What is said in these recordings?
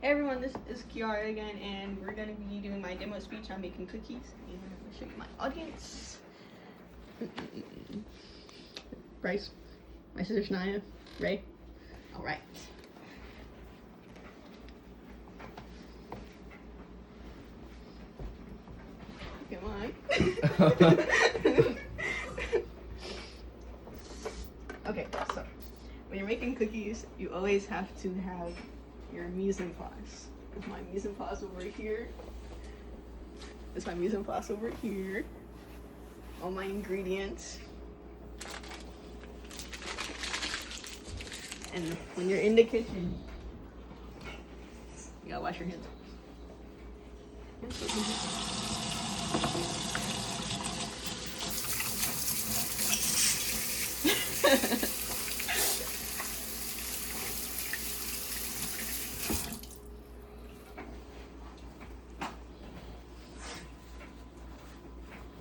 Hey everyone, this is Kiara again, and we're going to be doing my demo speech on making cookies. And I'm going to show you my audience. Bryce, my sister Shania, Ray. All right. Come on. Okay, so when you're making cookies, you always have to have your mise en place. Is my mise en place over here? Is my mise en place over here? All my ingredients. And when you're in the kitchen, you gotta wash your hands.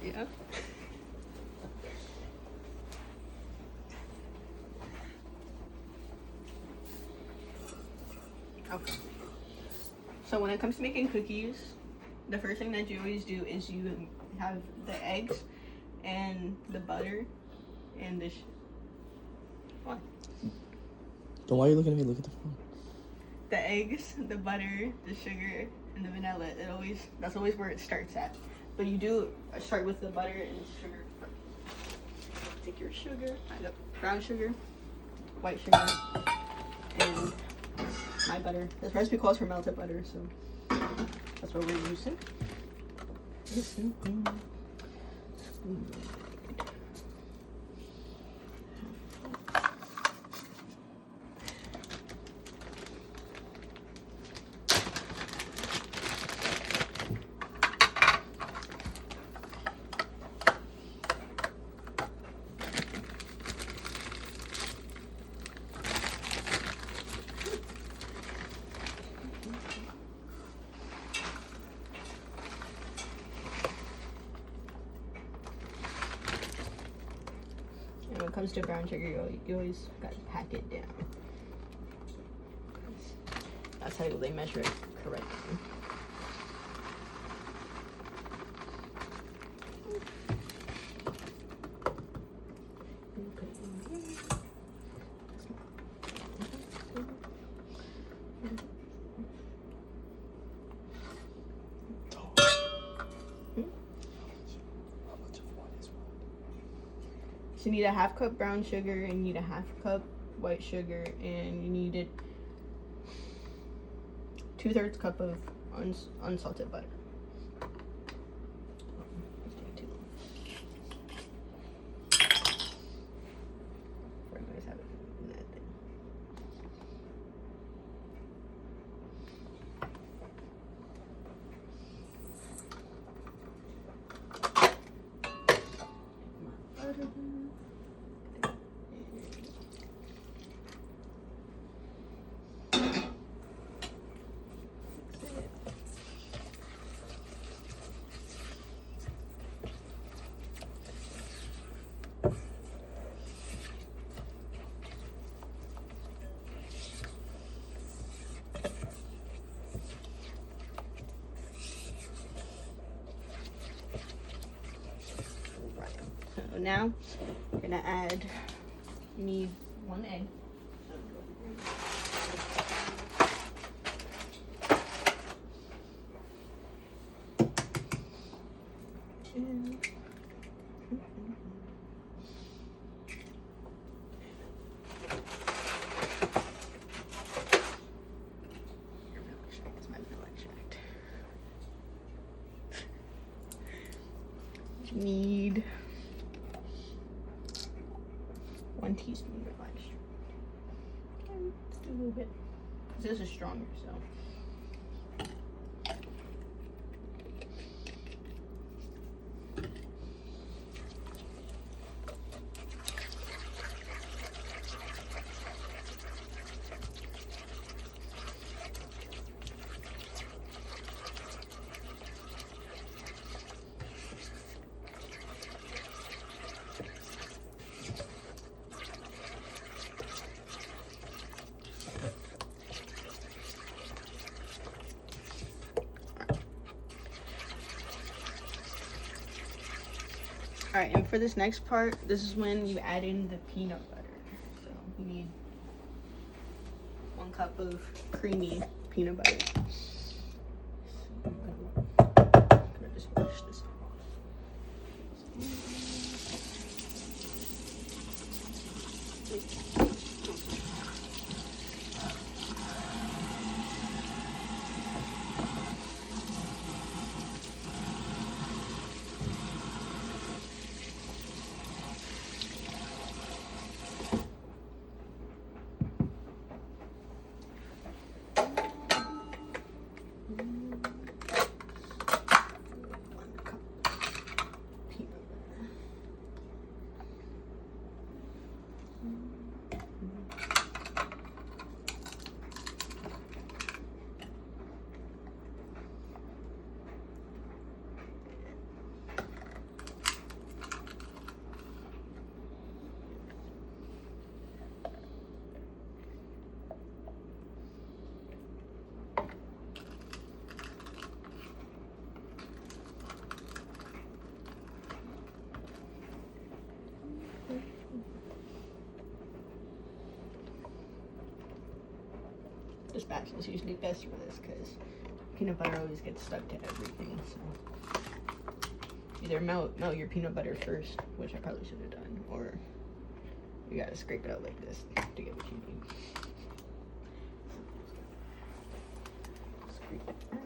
Yeah. Okay. So when it comes to making cookies, the first thing that you always do is you have the eggs and the butter and the what? Then why are you looking at me? Look at the phone. The eggs, the butter, the sugar, and the vanilla. That's always where it starts at. But you do start with the butter and sugar first. Take your sugar, I got brown sugar, white sugar, and my butter. This recipe calls for melted butter, so that's what we're using. And when it comes to brown sugar, you always gotta pack it down. That's how they measure it correctly. So you need a half cup brown sugar, and you need a half cup white sugar, and you needed 2/3 cup of unsalted butter. So now we're gonna add, you need 1 egg. You need 1 teaspoon of extra. Let's do a little bit. This is stronger, so. Alright, and for this next part, this is when you add in the peanut butter. So you need 1 cup of creamy peanut butter. So I'm gonna just push this off. This spatula is usually best for this because peanut butter always gets stuck to everything. So either melt your peanut butter first, which I probably should have done, or you gotta scrape it out like this to get what you need. Scrape it out.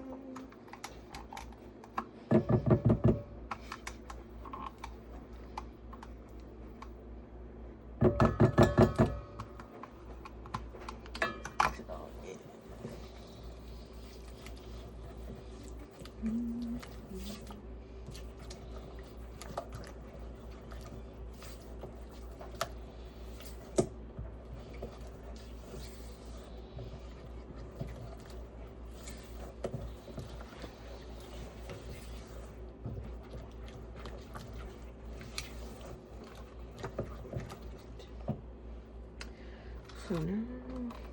So now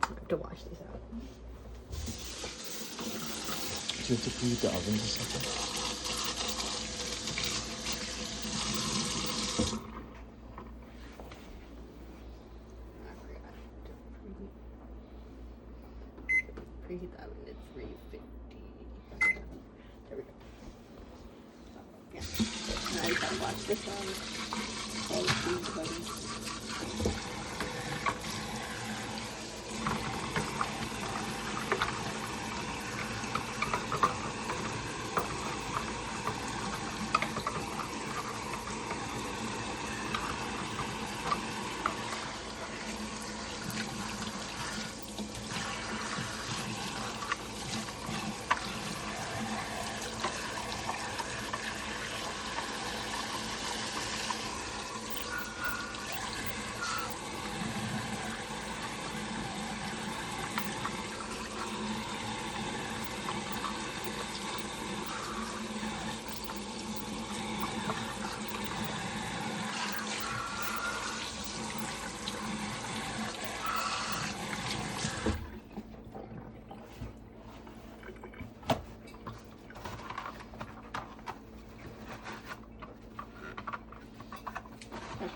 I have to wash this out. Do you have to preheat the oven just like that? Preheat the oven at 350. There we go. Yeah. Now I gotta watch this one. All the food buttons.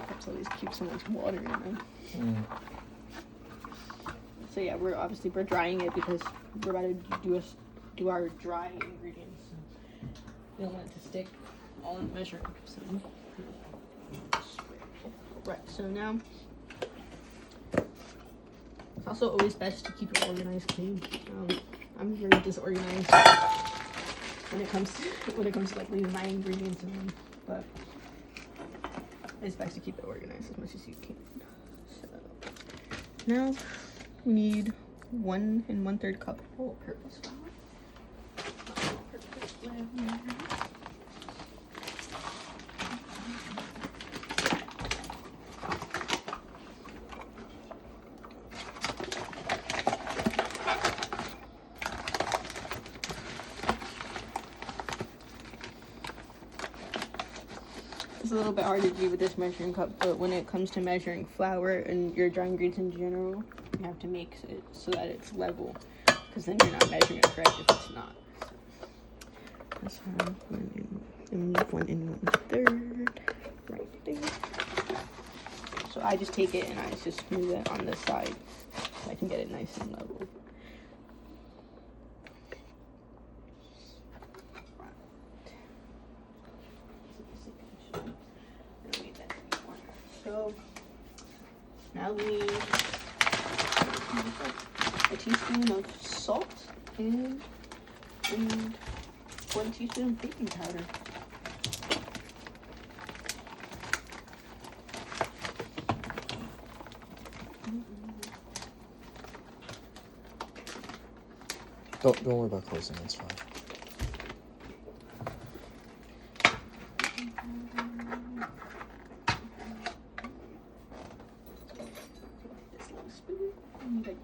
Cups always keep so much water in them. So yeah, we're drying it because we're about to do our dry ingredients. So we don't want it to stick all in the measuring cup. Right. So now it's also always best to keep it organized, clean. I'm very disorganized when it comes to like leaving my ingredients in them, but it's best to keep it organized as much as you can. So now we need 1 1/3 cup all-purpose flour. All-purpose flour. It's a little bit hard to do with this measuring cup, but when it comes to measuring flour and your dry ingredients in general, you have to make it so that it's level, because then you're not measuring it correct if it's not. So that's why 1 1/3. right there. So I just take it and I just smooth it on this side so I can get it nice and level. So now we need a teaspoon of salt and 1 teaspoon of baking powder. Don't worry about closing. It's fine. This little spoon. And like,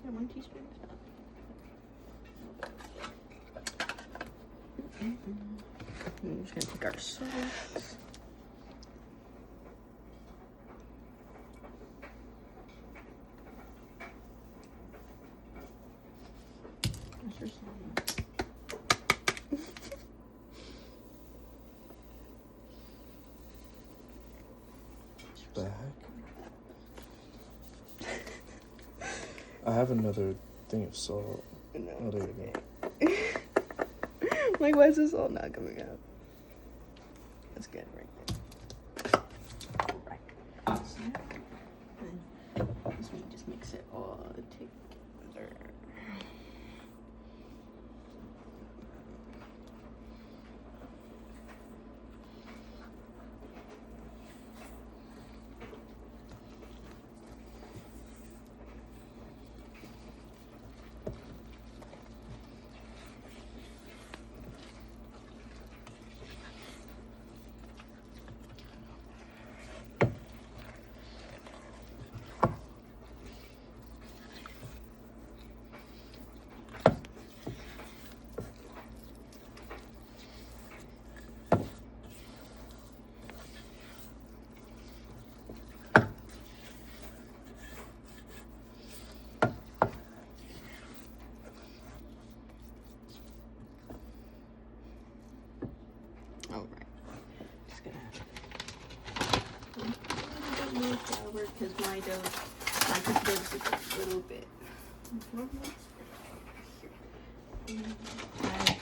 yeah, 1 teaspoon. I'm just gonna take our salt. The heck? I have another thing of salt. No. Oh, there you go. Like, why is this all not coming out? That's good right there. Alright. So, and this one, just mix it all together. Alright, just gonna a little bit more flour because my cookie dough is a little bit. Add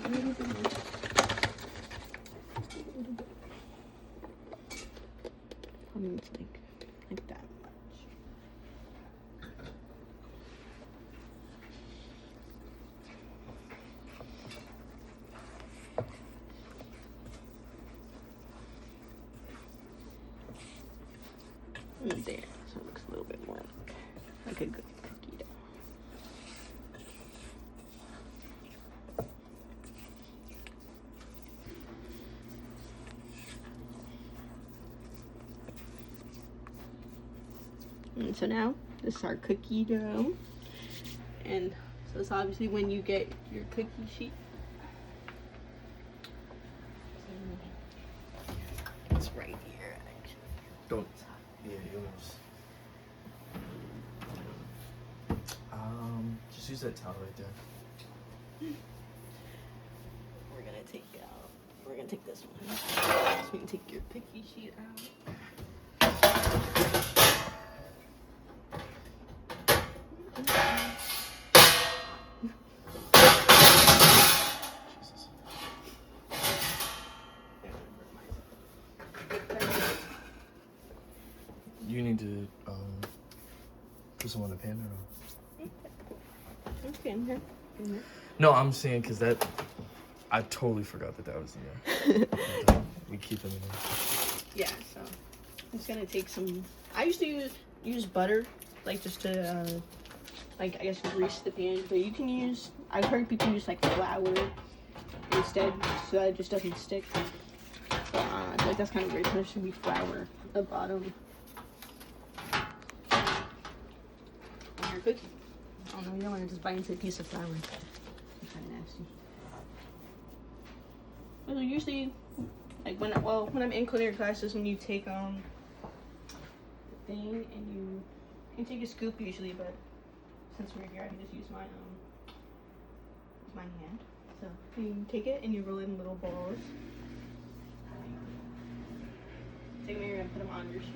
a little bit more. Probably it's like that much. And there, so it looks a little bit more like a good cookie dough. And so now this is our cookie dough, and so it's obviously when you get your cookie sheet. It's right here, actually. Don't. Yeah, yours. Just use that towel right there. We're gonna take this one. So we can take your cookie sheet out. Jesus. You need to put some on the pan or? Okay, in here. No, I'm saying because that I totally forgot that was in there. We keep them in there. Yeah, so I'm just gonna take some. I used to use butter, like just to like I guess grease the pan, but you can use. I've heard people use like flour instead, so that it just doesn't stick. So, I feel like that's kind of weird. There should be flour at the bottom. On your cookie. I don't know. You don't want to just bite into a piece of flour. It's kind of nasty. But usually, like when I'm in culinary classes, when you take the thing and you take a scoop usually, but since we're here, I can just use my hand. So you take it and you roll it in little balls. Take them here and put them on your sheet.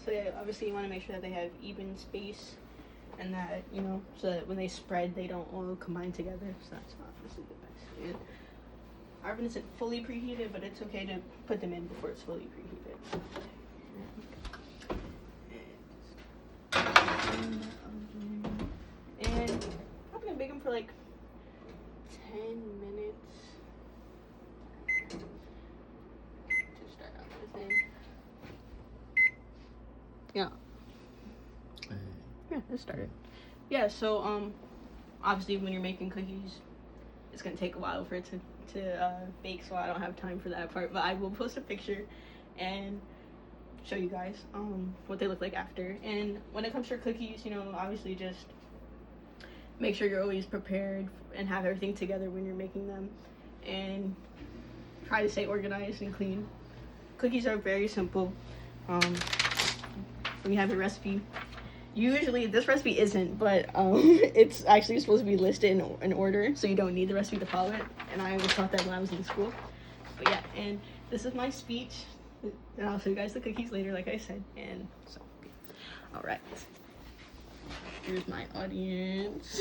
So yeah, obviously you want to make sure that they have even space, and that, you know, so that when they spread, they don't all combine together. So that's obviously the best. And our oven isn't fully preheated, but it's okay to put them in before it's fully preheated. And I'm gonna bake them for like 10 minutes to start out the thing. Yeah. Yeah, let's start it. Yeah, so obviously when you're making cookies, it's gonna take a while for it to bake, so I don't have time for that part. But I will post a picture and show you guys what they look like after. And when it comes to cookies, you know, obviously just make sure you're always prepared and have everything together when you're making them, and try to stay organized and clean. Cookies are very simple. When you have your recipe, usually this recipe isn't, but it's actually supposed to be listed in order, so you don't need the recipe to follow it. And I was taught that when I was in school. But yeah, and this is my speech, and I'll show you guys the cookies later, like I said. And so, all right, here's my audience.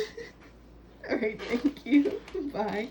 All right, thank you. Bye.